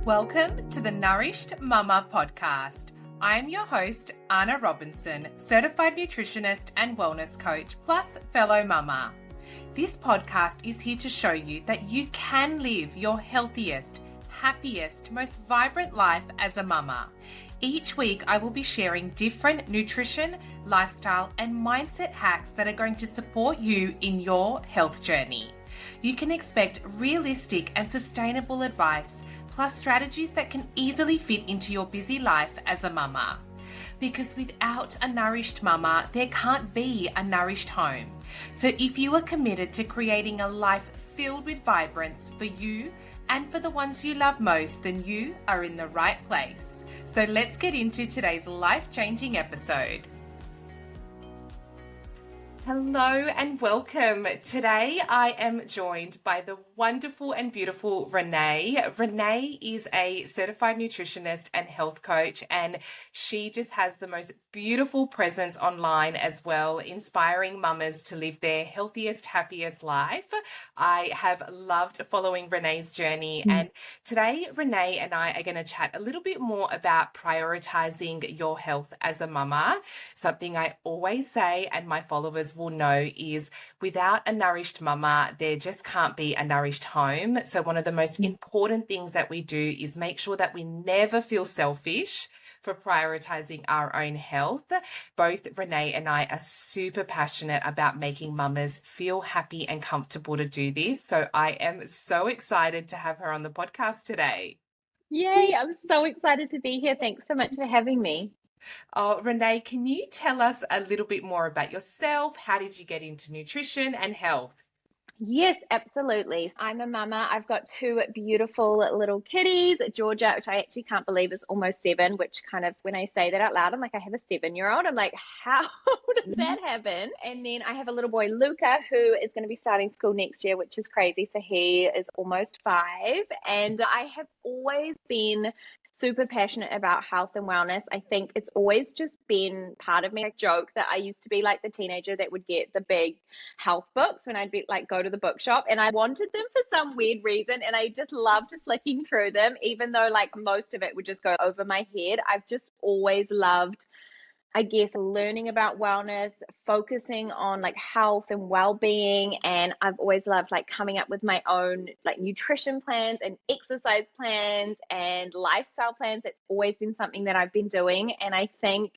Welcome to the Nourished Mama podcast. I am your host, Anna Robinson, certified nutritionist and wellness coach, plus fellow mama. This podcast is here to show you that you can live your healthiest, happiest, most vibrant life as a mama. Each week, I will be sharing different nutrition, lifestyle, and mindset hacks that are going to support you in your health journey. You can expect realistic and sustainable advice, plus strategies that can easily fit into your busy life as a mama. Because without a nourished mama, there can't be a nourished home. So if you are committed to creating a life filled with vibrance for you and for the ones you love most, then you are in the right place. So let's get into today's life-changing episode. Hello and welcome. Today I am joined by the wonderful and beautiful Renee. Renee is a certified nutritionist and health coach, and she just has the most beautiful presence online as well, inspiring mamas to live their healthiest, happiest life. I have loved following Renee's journey, and today Renee and I are going to chat a little bit more about prioritizing your health as a mama. Something I always say, and my followers will know, is without a nourished mama, there just can't be a nourished home. So one of the most important things that we do is make sure that we never feel selfish for prioritizing our own health. Both Renee and I are super passionate about making mamas feel happy and comfortable to do this. So I am so excited to have her on the podcast today. Yay, I'm so excited to be here. Thanks so much for having me. Oh, Renee, can you tell us a little bit more about yourself? How did you get into nutrition and health? Yes, absolutely. I'm a mama. I've got two beautiful little kitties, Georgia, which I actually can't believe is almost 7, which kind of, when I say that out loud, I'm like, I have a 7-year-old. I'm like, how did that happen? And then I have a little boy, Luca, who is going to be starting school next year, which is crazy. So he is almost 5. And I have always been super passionate about health and wellness. I think it's always just been part of me. I joke that I used to be like the teenager that would get the big health books when I'd be like go to the bookshop, and I wanted them for some weird reason, and I just loved flicking through them, even though like most of it would just go over my head. I've just always loved, I guess, learning about wellness, focusing on like health and well-being. And I've always loved like coming up with my own like nutrition plans and exercise plans and lifestyle plans. It's always been something that I've been doing. And I think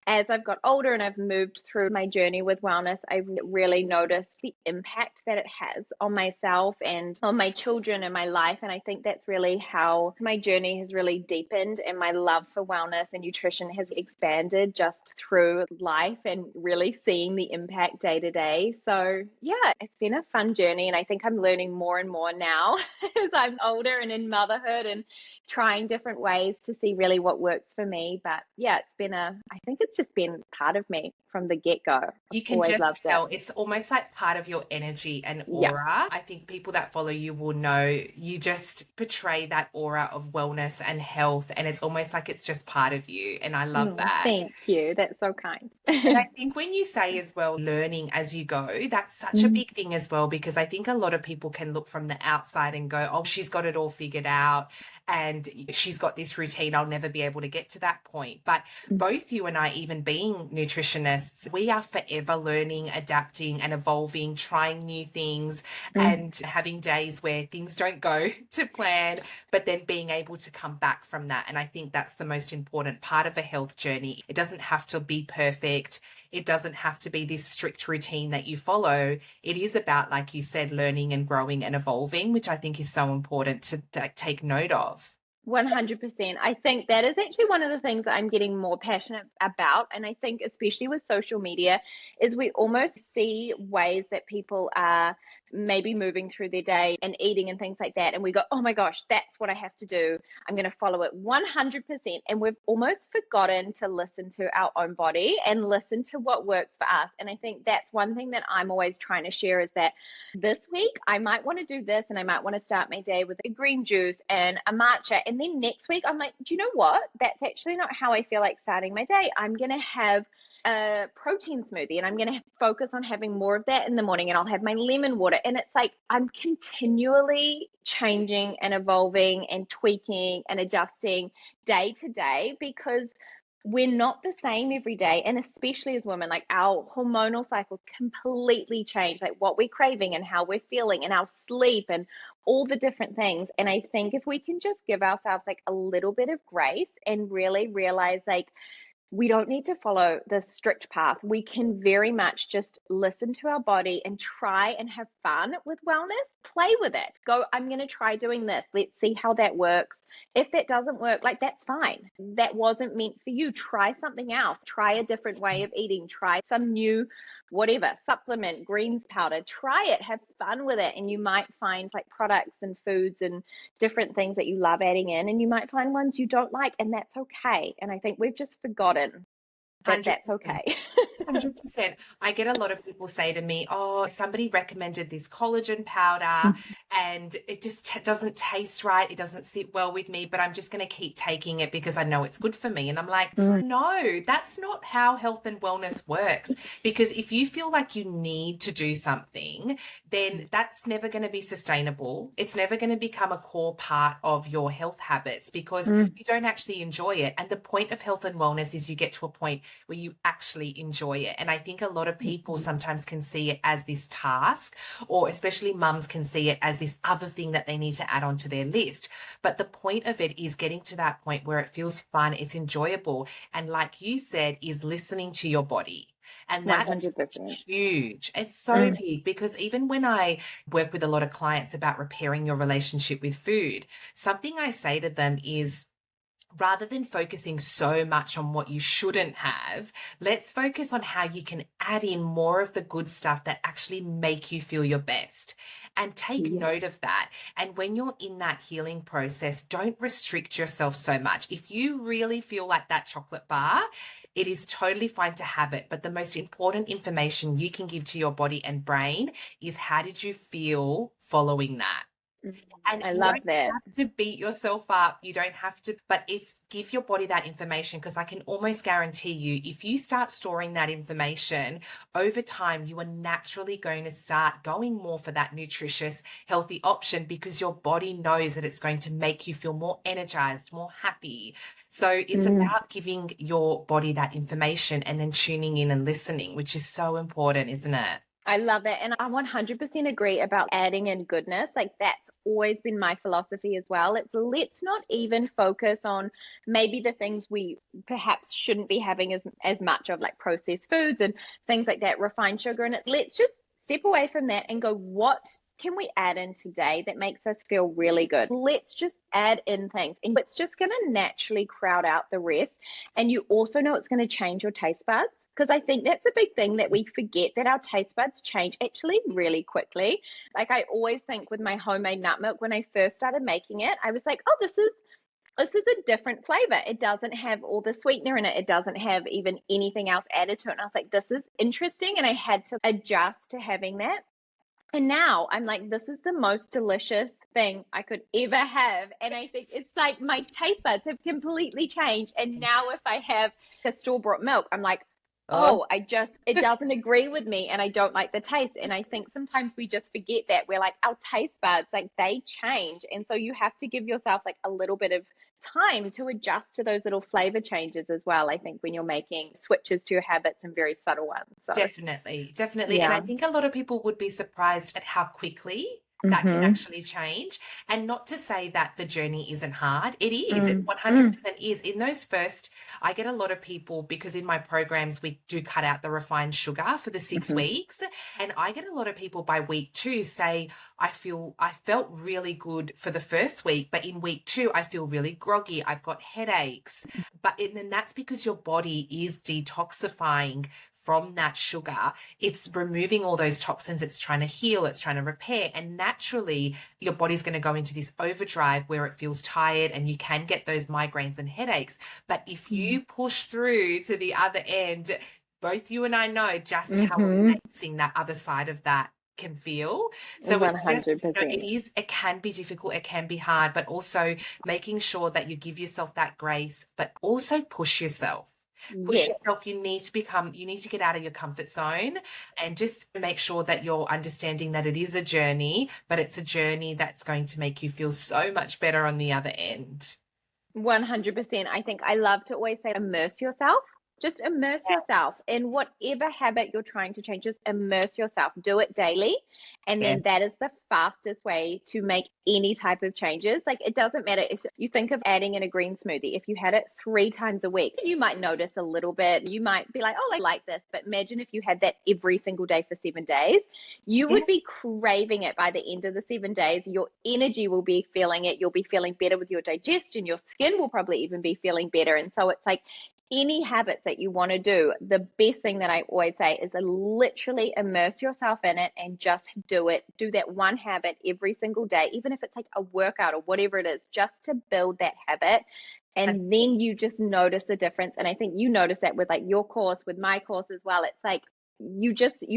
as I've got older and I've moved through my journey with wellness, I really noticed the impact that it has on myself and on my children and my life. And I think that's really how my journey has really deepened, and my love for wellness and nutrition has expanded just through life and really seeing the impact day to day. So yeah, it's been a fun journey, and I think I'm learning more and more now as I'm older and in motherhood and trying different ways to see really what works for me. But yeah, I think it's just been part of me from the get-go. You can Always just tell it. It's almost like part of your energy and aura. Yeah. I think people that follow you will know you just portray that aura of wellness and health, and it's almost like it's just part of you. And I love that. Thank you. That's so kind. And I think when you say as well, learning as you go, that's such a big thing as well, because I think a lot of people can look from the outside and go, oh, she's got it all figured out and she's got this routine. I'll never be able to get to that point. But both you and I, even being nutritionists, we are forever learning, adapting and evolving, trying new things and having days where things don't go to plan, but then being able to come back from that. And I think that's the most important part of a health journey. It doesn't have to be perfect. It doesn't have to be this strict routine that you follow. It is about, like you said, learning and growing and evolving, which I think is so important to take note of. 100%. I think that is actually one of the things that I'm getting more passionate about. And I think especially with social media is we almost see ways that people are maybe moving through their day and eating and things like that. And we go, oh my gosh, that's what I have to do. I'm going to follow it 100%. And we've almost forgotten to listen to our own body and listen to what works for us. And I think that's one thing that I'm always trying to share is that this week I might want to do this, and I might want to start my day with a green juice and a matcha. And then next week I'm like, do you know what? That's actually not how I feel like starting my day. I'm going to have a protein smoothie and I'm going to focus on having more of that in the morning and I'll have my lemon water. And it's like I'm continually changing and evolving and tweaking and adjusting day to day because we're not the same every day. And especially as women, like our hormonal cycles completely change, like what we're craving and how we're feeling and our sleep and all the different things. And I think if we can just give ourselves like a little bit of grace and really realize like we don't need to follow the strict path. We can very much just listen to our body and try and have fun with wellness. Play with it. Go, I'm going to try doing this. Let's see how that works. If that doesn't work, like that's fine. That wasn't meant for you. Try something else. Try a different way of eating. Try some new whatever supplement, greens powder. Try it. Have fun with it. And you might find like products and foods and different things that you love adding in, and you might find ones you don't like, and that's okay. And I think we've just forgotten that that's 100%. okay. 100%. I get a lot of people say to me, oh, somebody recommended this collagen powder and it just doesn't taste right. It doesn't sit well with me, but I'm just going to keep taking it because I know it's good for me. And I'm like, no, that's not how health and wellness works. Because if you feel like you need to do something, then that's never going to be sustainable. It's never going to become a core part of your health habits because you don't actually enjoy it. And the point of health and wellness is you get to a point where you actually enjoy it. And I think a lot of people sometimes can see it as this task, or especially mums can see it as this other thing that they need to add onto their list. But the point of it is getting to that point where it feels fun, it's enjoyable. And like you said, is listening to your body. And that's 100%. huge. It's so big because even when I work with a lot of clients about repairing your relationship with food, something I say to them is, rather than focusing so much on what you shouldn't have, let's focus on how you can add in more of the good stuff that actually make you feel your best. And take note of that. And when you're in that healing process, don't restrict yourself so much. If you really feel like that chocolate bar, it is totally fine to have it. But the most important information you can give to your body and brain is, how did you feel following that? And I you love don't that. have to beat yourself up. You don't have to, but it's give your body that information, because I can almost guarantee you, if you start storing that information over time, you are naturally going to start going more for that nutritious, healthy option, because your body knows that it's going to make you feel more energized, more happy. So it's about giving your body that information and then tuning in and listening, which is so important, isn't it? I love that. And I 100% agree about adding in goodness. Like that's always been my philosophy as well. It's let's not even focus on maybe the things we perhaps shouldn't be having as much of, like processed foods and things like that, refined sugar. And let's just step away from that and go, what can we add in today that makes us feel really good? Let's just add in things, and it's just going to naturally crowd out the rest. And you also know it's going to change your taste buds, because I think that's a big thing that we forget, that our taste buds change actually really quickly. Like I always think with my homemade nut milk, when I first started making it, I was like, oh, this is a different flavor. It doesn't have all the sweetener in it. It doesn't have even anything else added to it. And I was like, this is interesting. And I had to adjust to having that. And now I'm like, this is the most delicious thing I could ever have. And I think it's like my taste buds have completely changed. And now if I have a store-bought milk, I'm like, oh, it doesn't agree with me and I don't like the taste. And I think sometimes we just forget that we're like, our taste buds, like they change. And so you have to give yourself like a little bit of time to adjust to those little flavor changes as well. I think when you're making switches to your habits and very subtle ones. So Definitely, definitely. And I yeah. think a lot of people would be surprised at how quickly that can actually change. And not to say that the journey isn't hard. It is. It 100% is. In those first, I get a lot of people, because in my programs, we do cut out the refined sugar for the 6 weeks. And I get a lot of people by week 2 say, I felt really good for the first week, but in week 2, I feel really groggy. I've got headaches. And that's because your body is detoxifying from that sugar. It's removing all those toxins. It's trying to heal. It's trying to repair. And naturally, your body's going to go into this overdrive where it feels tired, and you can get those migraines and headaches. But if you push through to the other end, both you and I know just how amazing that other side of that can feel. So it's just, 100%. it can be difficult, it can be hard, but also making sure that you give yourself that grace, but also push yourself. Push Yes. yourself. You need to get out of your comfort zone and just make sure that you're understanding that it is a journey, but it's a journey that's going to make you feel so much better on the other end. 100%. I think I love to always say immerse yourself. Just immerse yourself Yes. in whatever habit you're trying to change. Just immerse yourself. Do it daily. And Yes. then that is the fastest way to make any type of changes. Like it doesn't matter if you think of adding in a green smoothie. If you had it 3 times a week, you might notice a little bit. You might be like, oh, I like this. But imagine if you had that every single day for 7 days, you Yeah. would be craving it by the end of the 7 days. Your energy will be feeling it. You'll be feeling better with your digestion. Your skin will probably even be feeling better. And so it's like, any habits that you want to do, the best thing that I always say is to literally immerse yourself in it and just do it. Do that one habit every single day, even if it's like a workout or whatever it is, just to build that habit. And then you just notice the difference. And I think you notice that with like your course, with my course as well. It's like you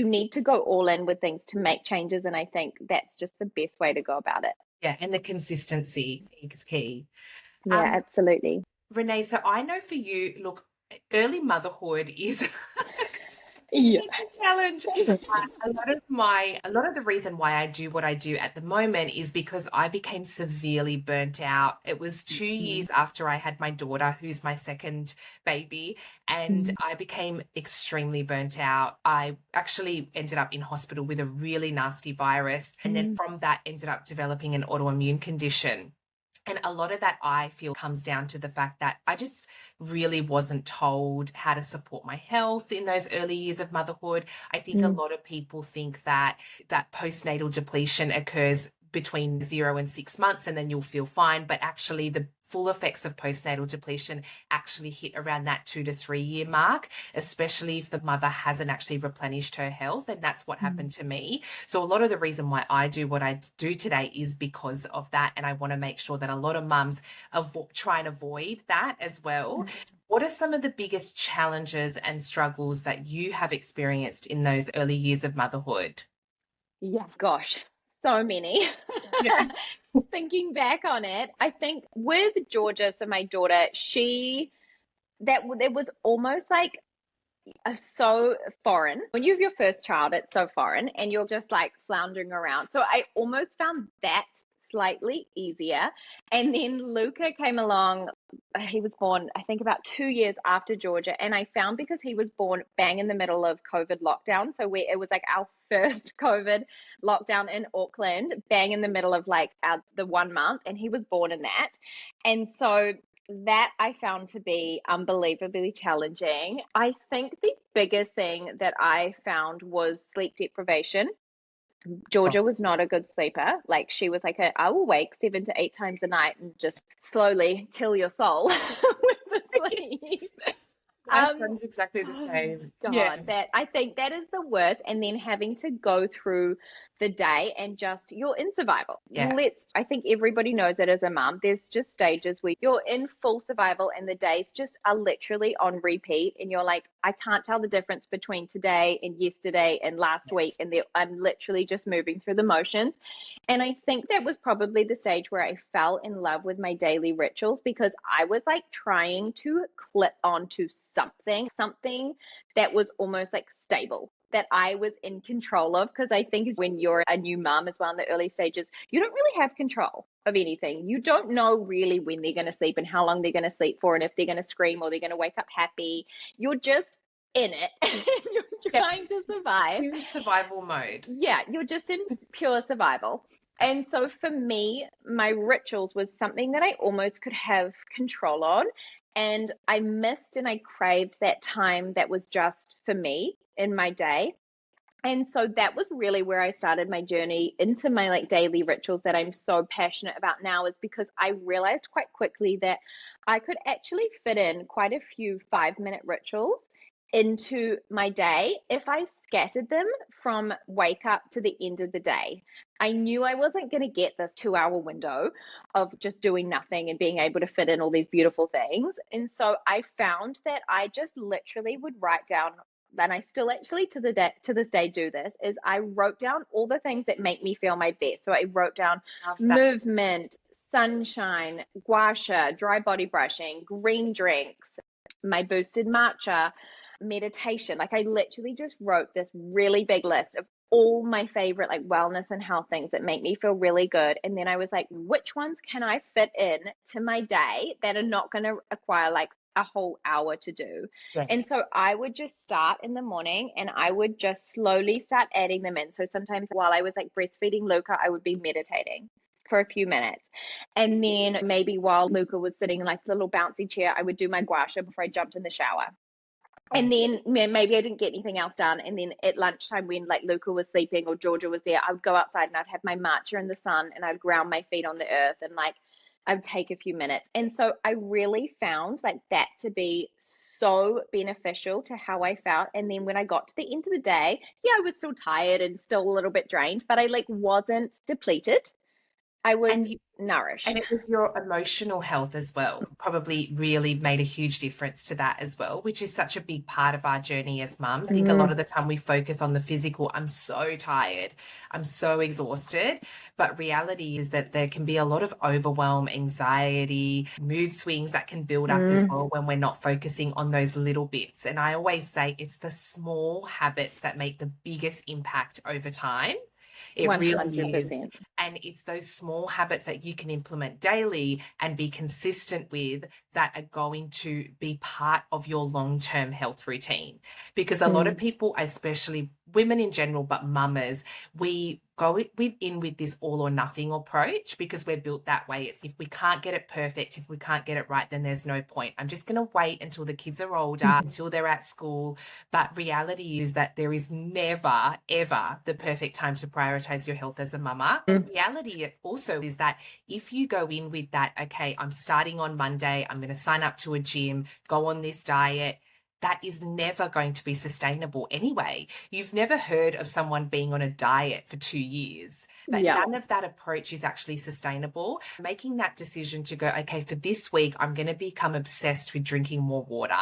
need to go all in with things to make changes. And I think that's just the best way to go about it. Yeah, and the consistency is key. Yeah, absolutely. Renee, so I know for you, look, early motherhood is Yeah. such a challenge. A lot of the reason why I do what I do at the moment is because I became severely burnt out. It was 2 years after I had my daughter, who's my second baby, and I became extremely burnt out. I actually ended up in hospital with a really nasty virus, and then from that ended up developing an autoimmune condition. And a lot of that I feel comes down to the fact that I just really wasn't told how to support my health in those early years of motherhood. I think a lot of people think that postnatal depletion occurs between 0 and 6 months and then you'll feel fine. But actually the full effects of postnatal depletion actually hit around that 2 to 3 year mark, especially if the mother hasn't actually replenished her health. And that's what happened to me. So a lot of the reason why I do what I do today is because of that. And I want to make sure that a lot of mums try and avoid that as well. What are some of the biggest challenges and struggles that you have experienced in those early years of motherhood? Yeah, gosh, so many. Yes. Thinking back on it, I think with Georgia, so my daughter, it was almost like so foreign. When you have your first child, it's so foreign and you're just like floundering around. So I almost found that slightly easier. And then Luca came along. He was born, I think, about 2 years after Georgia. And I found because he was born bang in the middle of COVID lockdown. So it was like our first COVID lockdown in Auckland, bang in the middle of like the 1 month. And he was born in that. And so that I found to be unbelievably challenging. I think the biggest thing that I found was sleep deprivation. Oh, Georgia was not a good sleeper. Like she was like, I will wake 7 to 8 times a night and just slowly kill your soul with the sleep. my Um, son's exactly the oh same. Yeah. God, that I think that is the worst. And then having to go through the day and just you're in survival. Yeah. I think everybody knows it as a mom. There's just stages where you're in full survival and the days just are literally on repeat. And you're like, I can't tell the difference between today and yesterday and last week. And I'm literally just moving through the motions. And I think that was probably the stage where I fell in love with my daily rituals because I was like trying to clip onto something that was almost like stable that I was in control of. Because I think when you're a new mom as well in the early stages, you don't really have control of anything. You don't know really when they're going to sleep and how long they're going to sleep for and if they're going to scream or they're going to wake up happy. You're just in it. You're Yeah. trying to survive. In survival mode. Yeah, you're just in pure survival. And so for me, my rituals was something that I almost could have control on. And I missed and I craved that time that was just for me in my day. And so that was really where I started my journey into my like daily rituals that I'm so passionate about now is because I realized quite quickly that I could actually fit in quite a few 5 minute rituals into my day if I scattered them from wake up to the end of the day. I knew I wasn't going to get this 2 hour window of just doing nothing and being able to fit in all these beautiful things. And so I found that I just literally would write down, and I still actually to this day do this, is I wrote down all the things that make me feel my best. So I wrote down Love that. movement, sunshine, gua sha, dry body brushing, green drinks, my boosted matcha, meditation. Like I literally just wrote this really big list of all my favorite like wellness and health things that make me feel really good. And then I was like, which ones can I fit in to my day that are not going to require like a whole hour to do? Yes. And so I would just start in the morning and I would just slowly start adding them in. So sometimes while I was like breastfeeding Luca, I would be meditating for a few minutes. And then maybe while Luca was sitting in like the little bouncy chair, I would do my gua sha before I jumped in the shower. And then maybe I didn't get anything else done. And then at lunchtime, when like Luca was sleeping or Georgia was there, I would go outside and I'd have my matcha in the sun and I'd ground my feet on the earth and like I would take a few minutes. And so I really found like that to be so beneficial to how I felt. And then when I got to the end of the day, yeah, I was still tired and still a little bit drained, but I like wasn't depleted. I was And you, and nourished. it was your emotional health as well, probably really made a huge difference to that as well, which is such a big part of our journey as mums. I think a lot of the time we focus on the physical. I'm so tired. I'm so exhausted. But reality is that there can be a lot of overwhelm, anxiety, mood swings that can build up as well when we're not focusing on those little bits. And I always say it's the small habits that make the biggest impact over time. It really is. 100%. And it's those small habits that you can implement daily and be consistent with that are going to be part of your long-term health routine. Because a lot of people, especially women in general, but mamas, we go in with this all or nothing approach because we're built that way. It's if we can't get it perfect, if we can't get it right, then there's no point. I'm just going to wait until the kids are older, until they're at school. But reality is that there is never, ever the perfect time to prioritize your health as a mama. And reality also is that if you go in with that, okay, I'm starting on Monday, I'm going to sign up to a gym, go on this diet, that is never going to be sustainable anyway. You've never heard of someone being on a diet for 2 years. Like none of that approach is actually sustainable. Making that decision to go, okay, for this week, I'm going to become obsessed with drinking more water.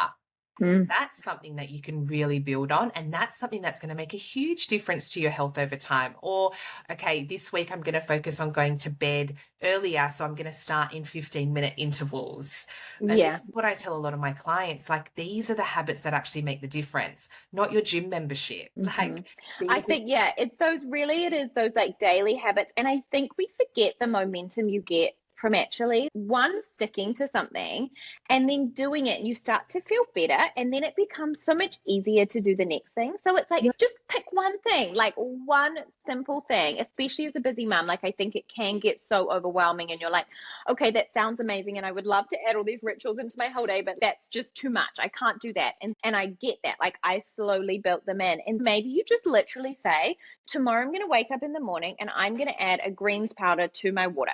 That's something that you can really build on. And that's something that's going to make a huge difference to your health over time. Or, okay, this week I'm going to focus on going to bed earlier. So I'm going to start in 15-minute intervals. And this is what I tell a lot of my clients, like these are the habits that actually make the difference, not your gym membership. Like I think, it's those really, it is those like daily habits. And I think we forget the momentum you get from actually one sticking to something and then doing it and you start to feel better and then it becomes so much easier to do the next thing. So it's like just pick one thing, like one simple thing, especially as a busy mom. Like I think it can get so overwhelming and you're like, okay, that sounds amazing and I would love to add all these rituals into my whole day, but that's just too much. I can't do that. And I get that. Like I slowly built them in. And maybe you just literally say, tomorrow I'm going to wake up in the morning and I'm going to add a greens powder to my water.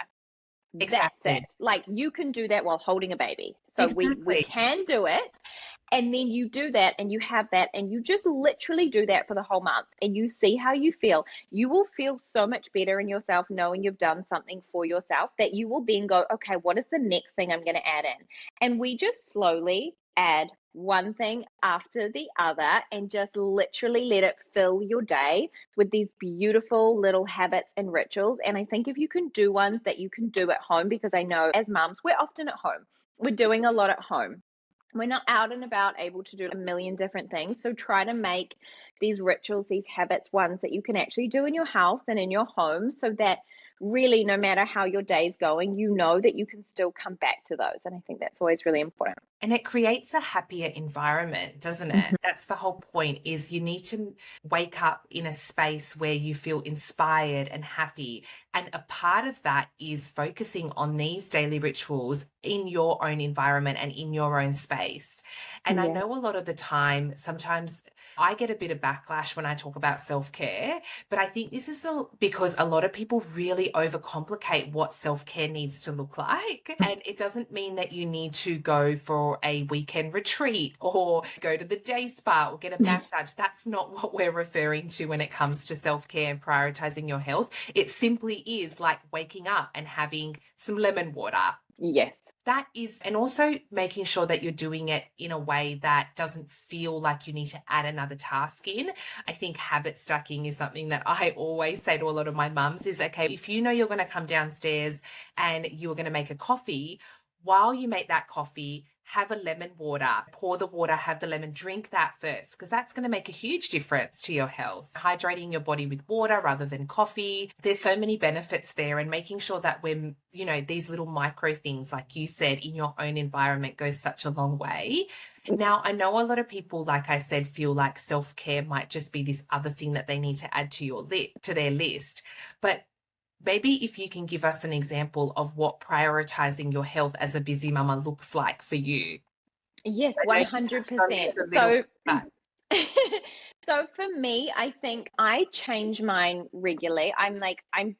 Exactly. That's it. Like you can do that while holding a baby. So we can do it. And then you do that and you have that and you just literally do that for the whole month and you see how you feel. You will feel so much better in yourself knowing you've done something for yourself that you will then go, okay, what is the next thing I'm going to add in? And we just slowly add one thing after the other and just literally let it fill your day with these beautiful little habits and rituals. And I think if you can do ones that you can do at home, because I know as moms, we're often at home, we're doing a lot at home. We're not out and about able to do a million different things. So try to make these rituals, these habits, ones that you can actually do in your house and in your home so that really no matter how your day's going, you know that you can still come back to those. And I think that's always really important. And it creates a happier environment, doesn't it? That's the whole point, is you need to wake up in a space where you feel inspired and happy. And a part of that is focusing on these daily rituals in your own environment and in your own space. And I know a lot of the time, sometimes I get a bit of backlash when I talk about self-care, but I think this is because a lot of people really overcomplicate what self-care needs to look like. And it doesn't mean that you need to go for a weekend retreat or go to the day spa or get a massage. That's not what we're referring to when it comes to self-care and prioritizing your health. It simply is like waking up and having some lemon water. Yes. That is, and also making sure that you're doing it in a way that doesn't feel like you need to add another task in. I think habit stacking is something that I always say to a lot of my mums is, okay, if you know you're going to come downstairs and you're going to make a coffee, while you make that coffee, have a lemon water, pour the water, have the lemon, drink that first, because that's going to make a huge difference to your health. Hydrating your body with water rather than coffee. There's so many benefits there, and making sure that we're, these little micro things, like you said, in your own environment goes such a long way. Now, I know a lot of people, like I said, feel like self-care might just be this other thing that they need to add to their list. But maybe if you can give us an example of what prioritizing your health as a busy mama looks like for you. Yes, I know you touched on this 100%. a little bit, but So for me, I think I change mine regularly. I'm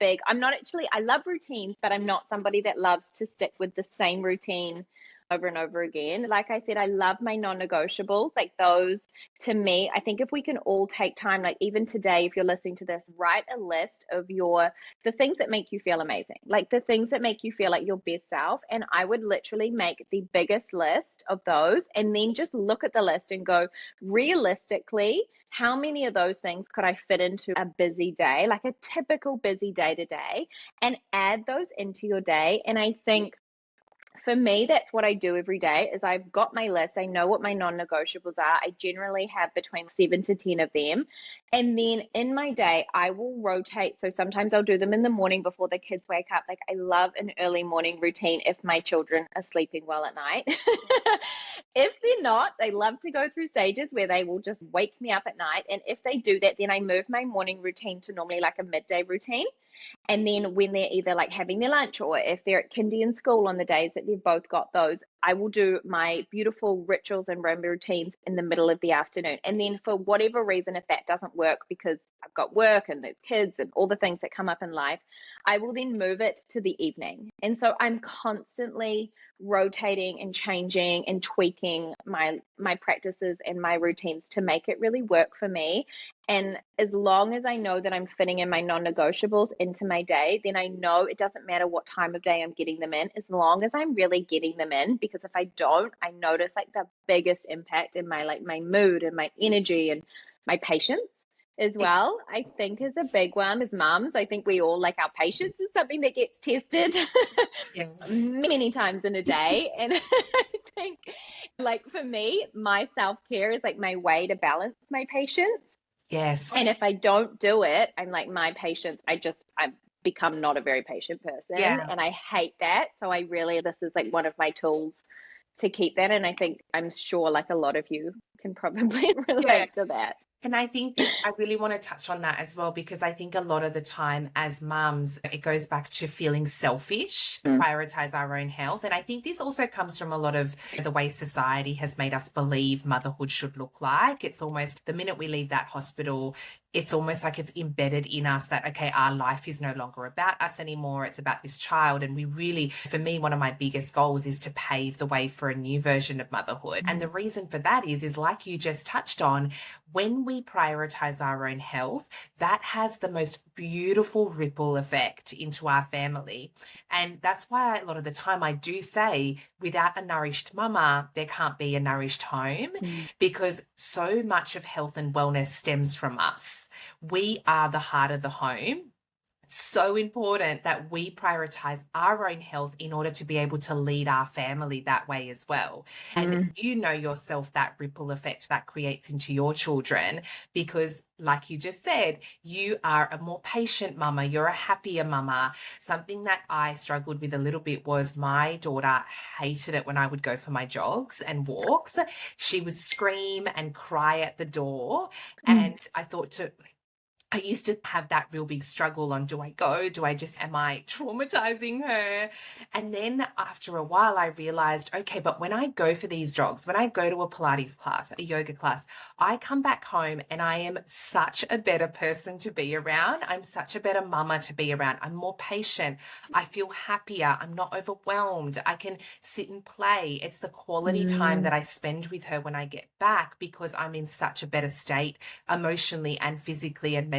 big. I'm not actually, I love routines, but I'm not somebody that loves to stick with the same routine over and over again. Like I said, I love my non-negotiables, like those to me. I think if we can all take time, like even today, if you're listening to this, write a list of the things that make you feel amazing, like the things that make you feel like your best self. And I would literally make the biggest list of those and then just look at the list and go, realistically, how many of those things could I fit into a busy day, like a typical busy day to day, and add those into your day. And I think for me, that's what I do every day is I've got my list. I know what my non-negotiables are. I generally have between 7 to 10 of them. And then in my day, I will rotate. So sometimes I'll do them in the morning before the kids wake up. Like I love an early morning routine if my children are sleeping well at night. If they're not, they love to go through stages where they will just wake me up at night. And if they do that, then I move my morning routine to normally like a midday routine. And then when they're either like having their lunch or if they're at kindy in school on the days that they've both got those, I will do my beautiful rituals and routines in the middle of the afternoon. And then for whatever reason, if that doesn't work because I've got work and there's kids and all the things that come up in life, I will then move it to the evening. And so I'm constantly rotating and changing and tweaking my practices and my routines to make it really work for me. And as long as I know that I'm fitting in my non-negotiables into my day, then I know it doesn't matter what time of day I'm getting them in, as long as I'm really getting them in. Because if I don't, I notice like the biggest impact in my mood and my energy and my patience as well. I think is a big one as mums. I think we all like our patience is something that gets tested yes. many times in a day. And I think like for me, my self-care is like my way to balance my patience. And Yes. if I don't do it, I'm like my patience, I've become not a very patient person Yeah. and I hate that. So this is like one of my tools to keep that. And I think I'm sure like a lot of you can probably Yeah. relate to that. And I think I really want to touch on that as well, because I think a lot of the time as mums, it goes back to feeling selfish, to prioritize our own health. And I think this also comes from a lot of the way society has made us believe motherhood should look like. It's almost the minute we leave that hospital, it's almost like it's embedded in us that, okay, our life is no longer about us anymore. It's about this child. And we really, for me, one of my biggest goals is to pave the way for a new version of motherhood. And the reason for that is like you just touched on, when we prioritize our own health, that has the most beautiful ripple effect into our family. And that's why a lot of the time I do say, without a nourished mama, there can't be a nourished home, because so much of health and wellness stems from us. We are the heart of the home. So important that we prioritize our own health in order to be able to lead our family that way as well. And you know yourself that ripple effect that creates into your children, because like you just said, you are a more patient mama, you're a happier mama. Something that I struggled with a little bit was my daughter hated it when I would go for my jogs and walks. She would scream and cry at the door. And I used to have that real big struggle on, do I go? Am I traumatizing her? And then after a while, I realized, okay, but when I go for these jogs, when I go to a Pilates class, a yoga class, I come back home and I am such a better person to be around. I'm such a better mama to be around. I'm more patient. I feel happier. I'm not overwhelmed. I can sit and play. It's the quality time that I spend with her when I get back, because I'm in such a better state emotionally and physically and mentally.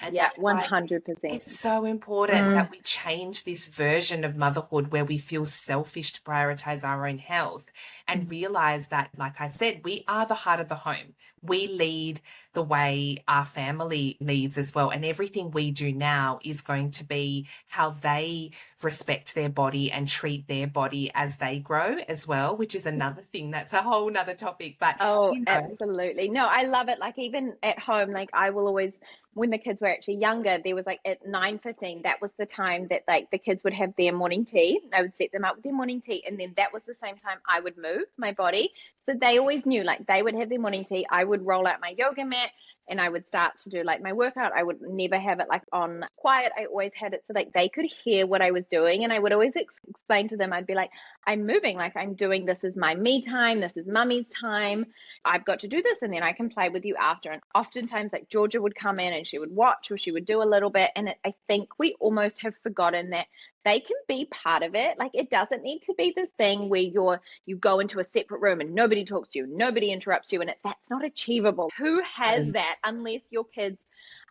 And Yeah, that's why 100%. it's so important that we change this version of motherhood where we feel selfish to prioritize our own health, and realize that, like I said, we are the heart of the home. we lead the way our family leads as well. And everything we do now is going to be how they respect their body and treat their body as they grow as well, which is another thing that's a whole nother topic. But, Oh, you know, absolutely. No, I love it. Like even at home, like I will always, when the kids were actually younger, there was like at 9:15, that was the time that like the kids would have their morning tea. I would set them up with their morning tea, and then that was the same time I would move my body. So they always knew like they would have their morning tea. I would roll out my yoga mat and I would start to do like my workout. I would never have it like on quiet. I always had it so like they could hear what I was doing. And I would always explain to them, I'd be like, I'm moving, like I'm doing, this is my me time, this is mummy's time. I've got to do this and then I can play with you after. And oftentimes, like Georgia would come in and she would watch or she would do a little bit. And I think we almost have forgotten that they can be part of it. Like it doesn't need to be this thing where you go into a separate room and nobody talks to you, nobody interrupts you, and that's not achievable. Who has that unless your kids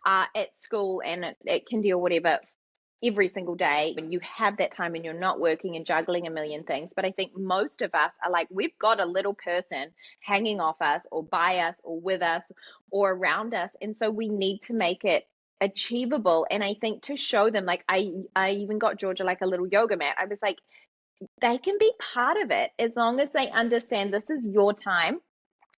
are at school and at kindy or whatever every single day when you have that time and you're not working and juggling a million things. But I think most of us are like, we've got a little person hanging off us or by us or with us or around us. And so we need to make it achievable. And I think to show them, like I even got Georgia like a little yoga mat. I was like, they can be part of it as long as they understand this is your time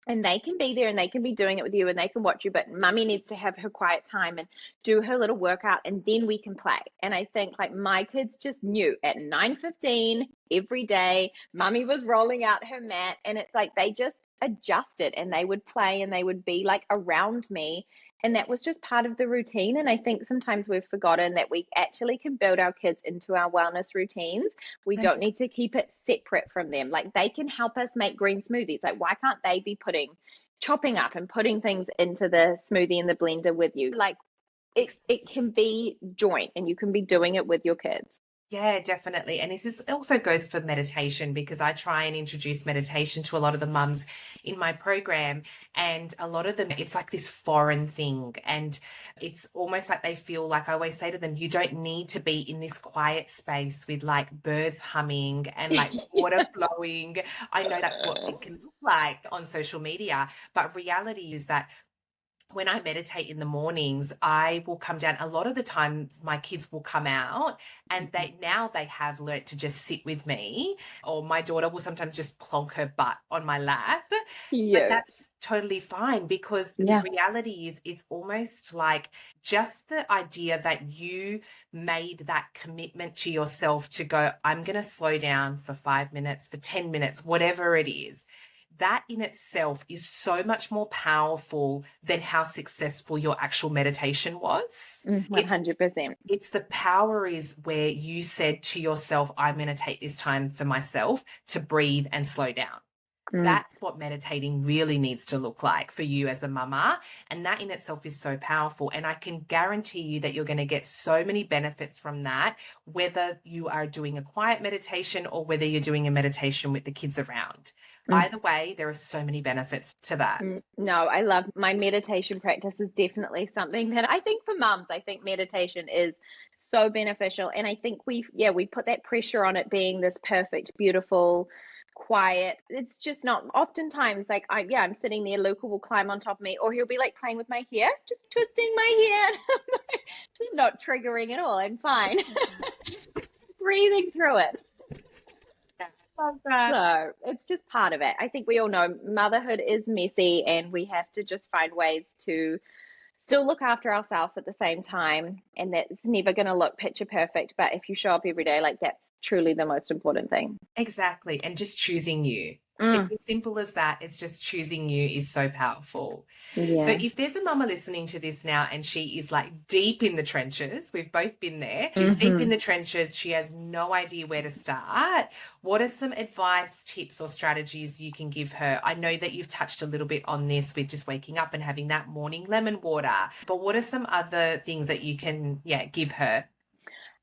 and they can be there and they can be doing it with you and they can watch you, but mummy needs to have her quiet time and do her little workout and then we can play. And I think like my kids just knew at 9:15 every day mummy was rolling out her mat, and it's like they just adjusted and they would play and they would be like around me, and that was just part of the routine. And I think sometimes we've forgotten that we actually can build our kids into our wellness routines. We don't need to keep it separate from them. Like they can help us make green smoothies. Like why can't they be chopping up and putting things into the smoothie in the blender with you? Like it can be joint and you can be doing it with your kids. Yeah, definitely. And this also goes for meditation, because I try and introduce meditation to a lot of the mums in my program. And a lot of them, it's like this foreign thing. And it's almost like they feel like, I always say to them, you don't need to be in this quiet space with like birds humming and like water flowing. I know that's what it can look like on social media. But reality is that when I meditate in the mornings, I will come down. A lot of the times my kids will come out and they have learnt to just sit with me, or my daughter will sometimes just plonk her butt on my lap. But Yes. that's totally fine, because the Yeah. reality is it's almost like just the idea that you made that commitment to yourself to go, I'm going to slow down for 5 minutes, for 10 minutes, whatever it is. That in itself is so much more powerful than how successful your actual meditation was. 100%. It's the power is where you said to yourself, I'm going to take this time for myself to breathe and slow down. That's what meditating really needs to look like for you as a mama. And that in itself is so powerful. And I can guarantee you that you're going to get so many benefits from that, whether you are doing a quiet meditation or whether you're doing a meditation with the kids around. Either way, there are so many benefits to that. No, I love my meditation practice is definitely something that I think for mums, I think meditation is so beneficial. And I think we put that pressure on it being this perfect, beautiful, quiet. It's just not. Oftentimes, like I'm sitting there, Luca will climb on top of me, or he'll be like playing with my hair, just twisting my hair. It's not triggering at all. I'm fine. Breathing through it. Love that. So it's just part of it. I think we all know motherhood is messy and we have to just find ways to still look after ourselves at the same time. And that's never going to look picture perfect. But if you show up every day, like that's truly the most important thing. Exactly. And just choosing you. It's as simple as that. It's just choosing you is so powerful. So Yeah. if there's a mama listening to this now and she is like deep in the trenches, we've both been there. She's deep in the trenches. She has no idea where to start. What are some advice, tips, or strategies you can give her? I know that you've touched a little bit on this with just waking up and having that morning lemon water, but what are some other things that you can, give her?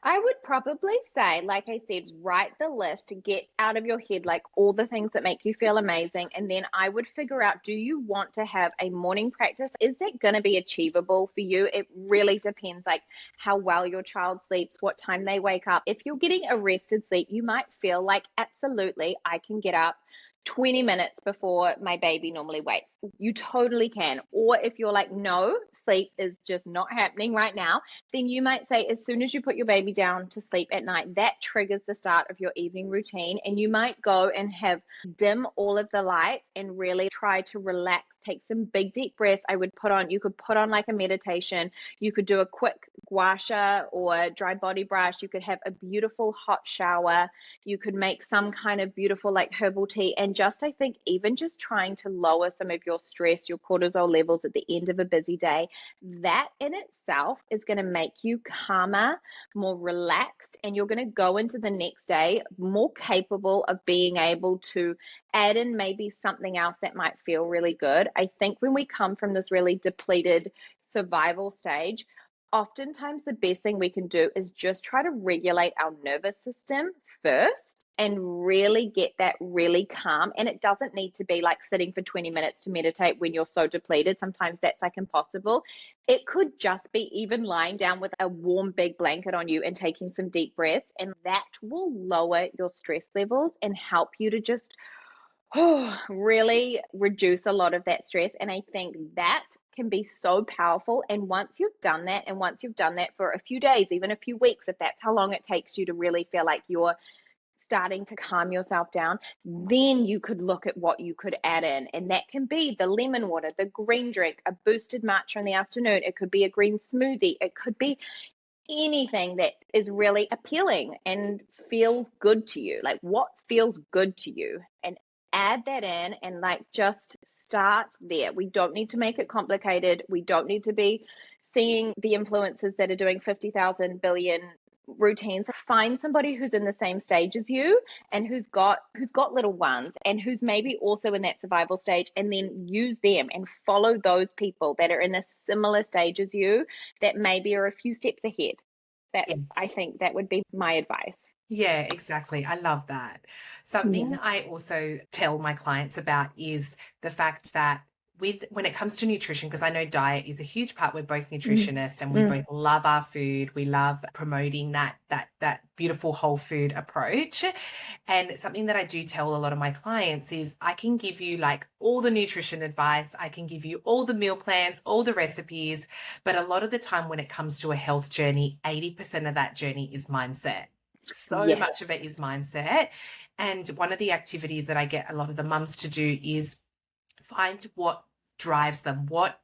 I would probably say, like I said, write the list, get out of your head like all the things that make you feel amazing. And then I would figure out, do you want to have a morning practice? Is that going to be achievable for you? It really depends, like how well your child sleeps, what time they wake up. If you're getting a rested sleep, you might feel like, absolutely, I can get up, 20 minutes before my baby normally wakes. You totally can. Or if you're like, no, sleep is just not happening right now, then you might say, as soon as you put your baby down to sleep at night, that triggers the start of your evening routine. And you might go and have dim all of the lights and really try to relax. Take some big deep breaths. You could put on like a meditation. You could do a quick gua sha or dry body brush. You could have a beautiful hot shower. You could make some kind of beautiful like herbal tea. And just, I think, even just trying to lower some of your stress, your cortisol levels at the end of a busy day, that in itself is going to make you calmer, more relaxed, and you're going to go into the next day more capable of being able to add in maybe something else that might feel really good. I think when we come from this really depleted survival stage, oftentimes the best thing we can do is just try to regulate our nervous system first and really get that really calm. And it doesn't need to be like sitting for 20 minutes to meditate when you're so depleted. Sometimes that's like impossible. It could just be even lying down with a warm big blanket on you and taking some deep breaths, and that will lower your stress levels and help you to just really reduce a lot of that stress. And I think that can be so powerful. And once you've done that, and once you've done that for a few days, even a few weeks, if that's how long it takes you to really feel like you're starting to calm yourself down, then you could look at what you could add in. And that can be the lemon water, the green drink, a boosted matcha in the afternoon. It could be a green smoothie. It could be anything that is really appealing and feels good to you. Like, what feels good to you? And add that in and like just start there. We don't need to make it complicated. We don't need to be seeing the influencers that are doing 50,000 billion routines. Find somebody who's in the same stage as you and who's got little ones and who's maybe also in that survival stage, and then use them and follow those people that are in a similar stage as you that maybe are a few steps ahead. I Yes. think that would be my advice. Yeah, exactly. I love that. Something Yeah. I also tell my clients about is the fact that when it comes to nutrition, because I know diet is a huge part. We're both Mm. nutritionists and we Mm. both love our food. We love promoting that beautiful whole food approach. And something that I do tell a lot of my clients is I can give you like all the nutrition advice, I can give you all the meal plans, all the recipes, but a lot of the time when it comes to a health journey, 80% of that journey is mindset. So Yes. much of it is mindset. And one of the activities that I get a lot of the mums to do is find what drives them, what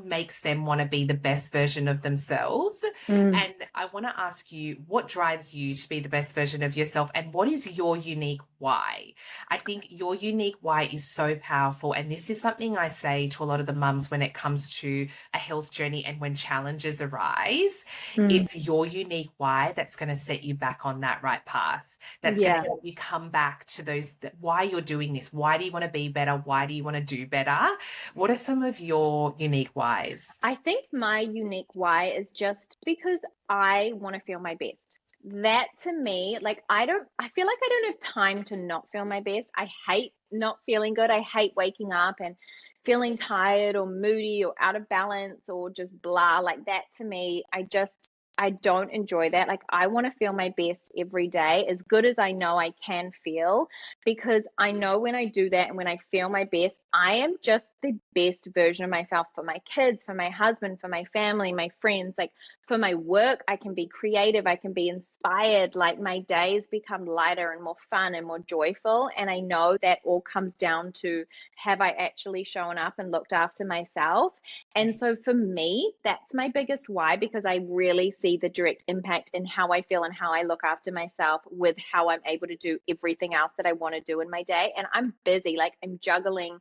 makes them want to be the best version of themselves. Mm. And I want to ask you, what drives you to be the best version of yourself, and what is your unique why? I think your unique why is so powerful, and this is something I say to a lot of the mums when it comes to a health journey and when challenges arise. Mm. It's your unique why that's going to set you back on that right path, that's going to Yeah. help you come back to why you're doing this. Why do you want to be better? Why do you want to do better? What are some of your unique whys? I think my unique why is just because I want to feel my best. That to me, like, I feel like I don't have time to not feel my best. I hate not feeling good. I hate waking up and feeling tired or moody or out of balance or just blah. Like that to me, I don't enjoy that. Like, I want to feel my best every day, as good as I know I can feel, because I know when I do that and when I feel my best, I am just the best version of myself for my kids, for my husband, for my family, my friends. Like, for my work, I can be creative, I can be inspired. Like, my days become lighter and more fun and more joyful. And I know that all comes down to, have I actually shown up and looked after myself? And so for me, that's my biggest why, because I really see the direct impact in how I feel and how I look after myself with how I'm able to do everything else that I want to do in my day. And I'm busy, like I'm juggling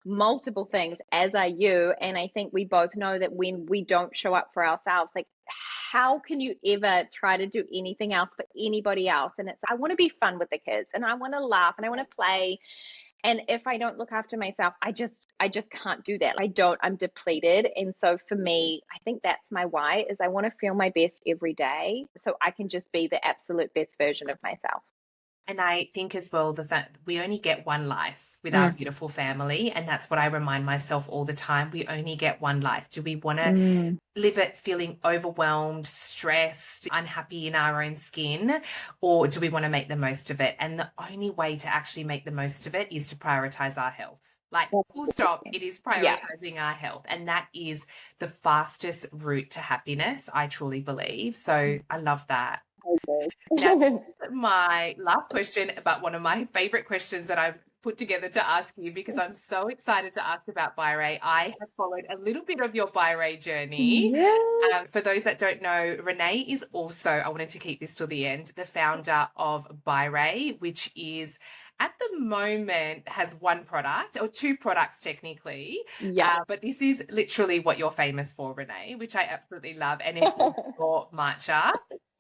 multiple things, as are you. And I think we both know that when we don't show up for ourselves, like, how can you ever try to do anything else for anybody else? And I want to be fun with the kids and I want to laugh and I want to play. And if I don't look after myself, I just can't do that. I'm depleted. And so for me, I think that's my why, is I want to feel my best every day so I can just be the absolute best version of myself. And I think as well that we only get one life. with our beautiful family. And that's what I remind myself all the time. We only get one life. Do we want to live it feeling overwhelmed, stressed, unhappy in our own skin, or do we want to make the most of it? And the only way to actually make the most of it is to prioritize our health. Like, full stop, it is Yeah. prioritizing our health. And that is the fastest route to happiness, I truly believe. So I love that. Now, my last question, but one of my favorite questions that I've put together to ask you, because I'm so excited to ask about BYRE. I have followed a little bit of your BYRE journey. Yeah. For those that don't know, Renee is also, I wanted to keep this till the end, the founder of BYRE, which is at the moment has one product or two products technically. Yeah. But this is literally what you're famous for, Renee, which I absolutely love. And it is your matcha.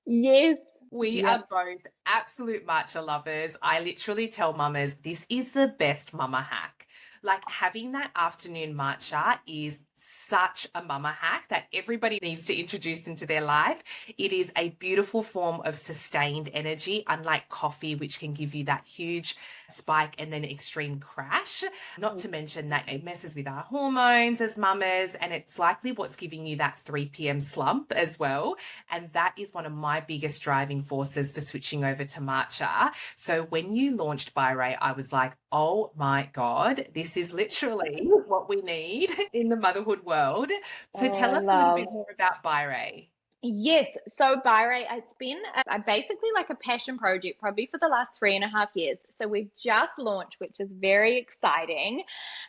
Yes. We Yep. are both absolute matcha lovers. I literally tell mamas, this is the best mama hack. Like, having that afternoon matcha is such a mama hack that everybody needs to introduce into their life. It is a beautiful form of sustained energy, unlike coffee, which can give you that huge spike and then extreme crash. Not to mention that it messes with our hormones as mamas, and it's likely what's giving you that 3 p.m. slump as well. And that is one of my biggest driving forces for switching over to matcha. So when you launched BYRE, I was like, oh my God, this is literally what we need in the motherhood world. So tell us a little bit more about BYRE. Yes. So BYRE, it's been basically like a passion project probably for the last 3.5 years. So we've just launched, which is very exciting.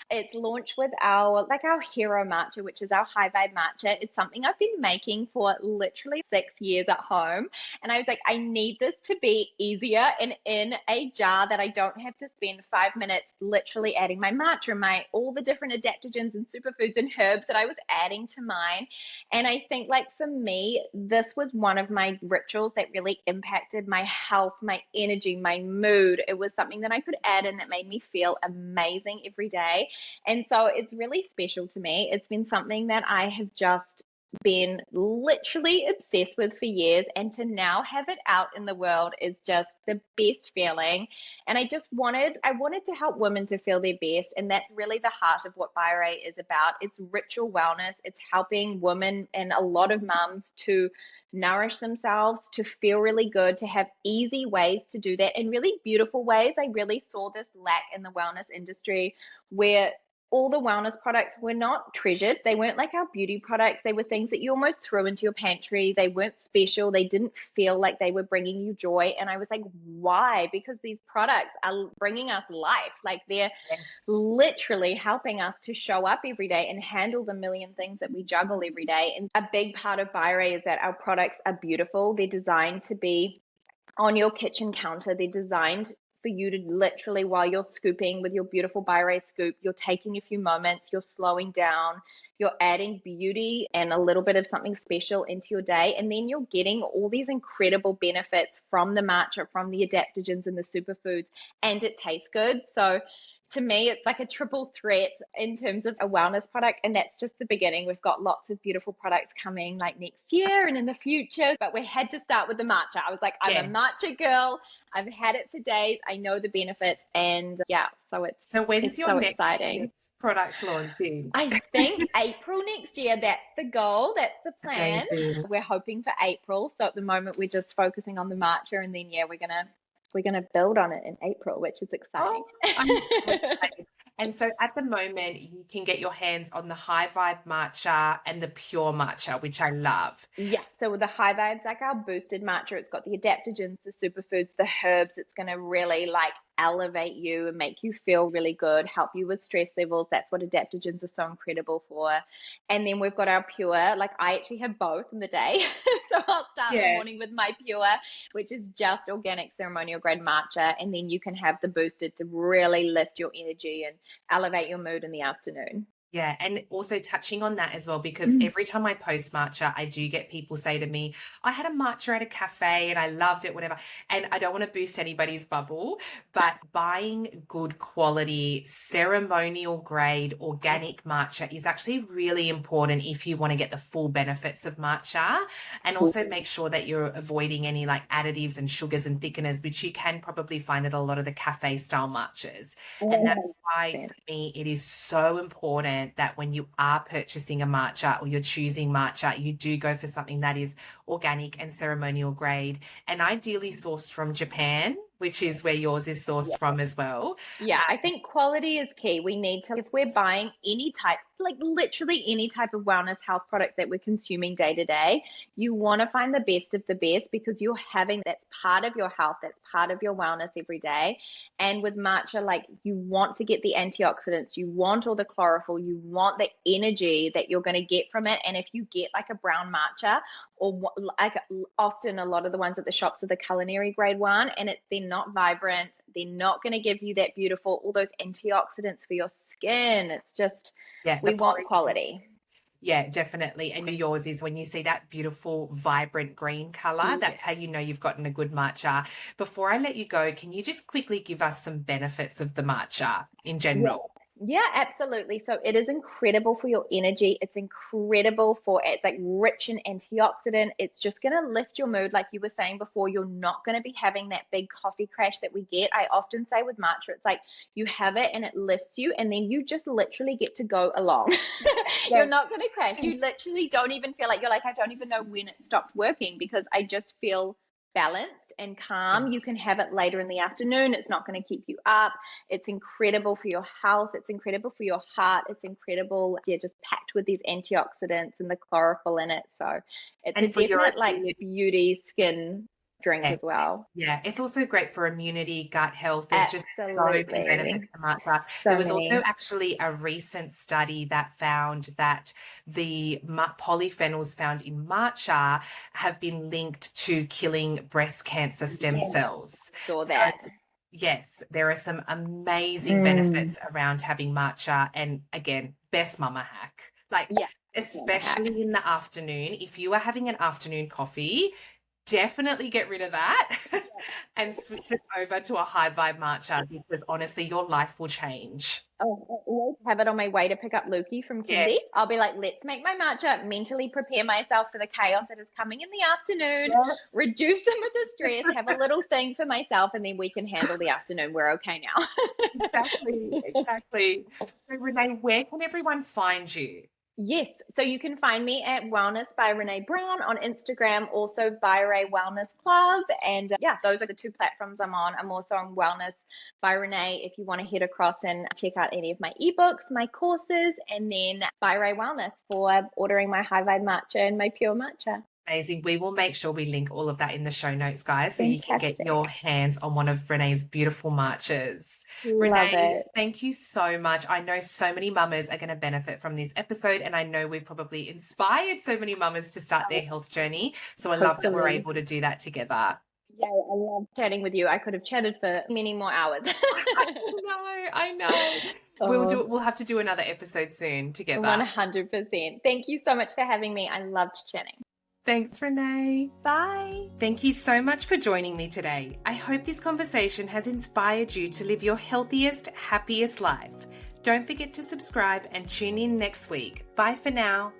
It's launched with our hero matcha, which is our High Vibe Matcha. It's something I've been making for literally 6 years at home. And I was like, I need this to be easier and in a jar that I don't have to spend 5 minutes literally adding my matcha, all the different adaptogens and superfoods and herbs that I was adding to mine. And I think, like, for me, this was one of my rituals that really impacted my health, my energy, my mood. It was something that I could add in that made me feel amazing every day. And so it's really special to me. It's been something that I have just been literally obsessed with for years, and to now have it out in the world is just the best feeling. And I wanted to help women to feel their best, and that's really the heart of what BYRE is about. It's ritual wellness. It's helping women and a lot of mums to nourish themselves, to feel really good, to have easy ways to do that in really beautiful ways. I really saw this lack in the wellness industry, where all the wellness products were not treasured. They weren't like our beauty products. They were things that you almost threw into your pantry. They weren't special. They didn't feel like they were bringing you joy. And I was like, why? Because these products are bringing us life. Like, they're literally helping us to show up every day and handle the million things that we juggle every day. And a big part of BYRE is that our products are beautiful. They're designed to be on your kitchen counter. They're designed for you to literally, while you're scooping with your beautiful BYRE scoop, you're taking a few moments, you're slowing down, you're adding beauty and a little bit of something special into your day. And then you're getting all these incredible benefits from the matcha, from the adaptogens and the superfoods, and it tastes good. So to me, it's like a triple threat in terms of a wellness product. And that's just the beginning. We've got lots of beautiful products coming like next year and in the future. But we had to start with the matcha. I was like, I'm a matcha girl. I've had it for days. I know the benefits. And yeah, So when's your so next exciting. product launching? I think April next year. That's the goal. That's the plan. Amazing. We're hoping for April. So at the moment, we're just focusing on the matcha. And then, yeah, we're gonna build on it in April, which is exciting. Oh, I'm so excited. And so at the moment, you can get your hands on the High Vibe Matcha and the Pure Matcha, which I love. Yeah, so with the High Vibes, like our boosted matcha, it's got the adaptogens, the superfoods, the herbs. It's going to really like elevate you and make you feel really good, help you with stress levels. That's what adaptogens are so incredible for. And then we've got our Pure. Like, I actually have both in the day. So I'll start the morning with my Pure, which is just organic ceremonial grade matcha. And then you can have the boosted to really lift your energy and elevate your mood in the afternoon. Yeah, and also touching on that as well, because every time I post matcha, I do get people say to me, I had a matcha at a cafe and I loved it, whatever. And I don't want to boost anybody's bubble, but buying good quality, ceremonial grade, organic matcha is actually really important if you want to get the full benefits of matcha. And also make sure that you're avoiding any like additives and sugars and thickeners, which you can probably find at a lot of the cafe style matchas. And that's why for me, it is so important that when you are purchasing a matcha or you're choosing matcha, you do go for something that is organic and ceremonial grade and ideally sourced from Japan, which is where yours is sourced from as well. Yeah, I think quality is key. We need to, if we're buying any type, like literally any type of wellness health products that we're consuming day to day, you want to find the best of the best because you're having that's part of your health, that's part of your wellness every day. And with matcha, like you want to get the antioxidants, you want all the chlorophyll, you want the energy that you're going to get from it. And if you get like a brown matcha, or like often a lot of the ones at the shops are the culinary grade one, and they're not vibrant, they're not going to give you that beautiful, all those antioxidants for your skin. It's just, we want quality. Yeah, definitely. And yours is when you see that beautiful, vibrant green color, that's how you know you've gotten a good matcha. Before I let you go, can you just quickly give us some benefits of the matcha in general? Yeah, absolutely. So it is incredible for your energy. It's incredible it's like rich in antioxidant. It's just going to lift your mood. Like you were saying before, you're not going to be having that big coffee crash that we get. I often say with matcha, it's like you have it and it lifts you and then you just literally get to go along. You're not going to crash. You literally don't even feel like, you're like, I don't even know when it stopped working because I just feel balanced and calm. You can have it later in the afternoon. It's not going to keep you up. It's incredible for your health. It's incredible for your heart. It's incredible. Yeah, just packed with these antioxidants and the chlorophyll in it. So it's a definite like beauty skin drink as well. Yeah, it's also great for immunity, gut health. There's just so many benefits to matcha. There was also actually a recent study that found that the polyphenols found in matcha have been linked to killing breast cancer stem cells. Saw that. Yes, there are some amazing benefits around having matcha. And again, best mama hack. Like, especially in the afternoon, if you are having an afternoon coffee, definitely get rid of that and switch it over to a high vibe matcha because honestly, your life will change. Oh, I always have it on my way to pick up Lukey from Kindy. Yes. I'll be like, let's make my matcha, mentally prepare myself for the chaos that is coming in the afternoon, reduce some of the stress, have a little thing for myself, and then we can handle the afternoon. We're okay now. Exactly. So Renee, where can everyone find you? Yes. So you can find me at Wellness by Renee Brown on Instagram, also BYRE Wellness Club. And those are the two platforms I'm on. I'm also on Wellness by Renee if you want to head across and check out any of my ebooks, my courses, and then BYRE Wellness for ordering my High Vibe Matcha and my Pure Matcha. Amazing. We will make sure we link all of that in the show notes, guys, so you can get your hands on one of Renee's beautiful matchas. Renee, thank you so much. I know so many mamas are going to benefit from this episode, and I know we've probably inspired so many mamas to start their health journey. So I love that we're able to do that together. Yeah, I love chatting with you. I could have chatted for many more hours. I know. We'll have to do another episode soon together. 100%. Thank you so much for having me. I loved chatting. Thanks, Renee. Bye. Thank you so much for joining me today. I hope this conversation has inspired you to live your healthiest, happiest life. Don't forget to subscribe and tune in next week. Bye for now.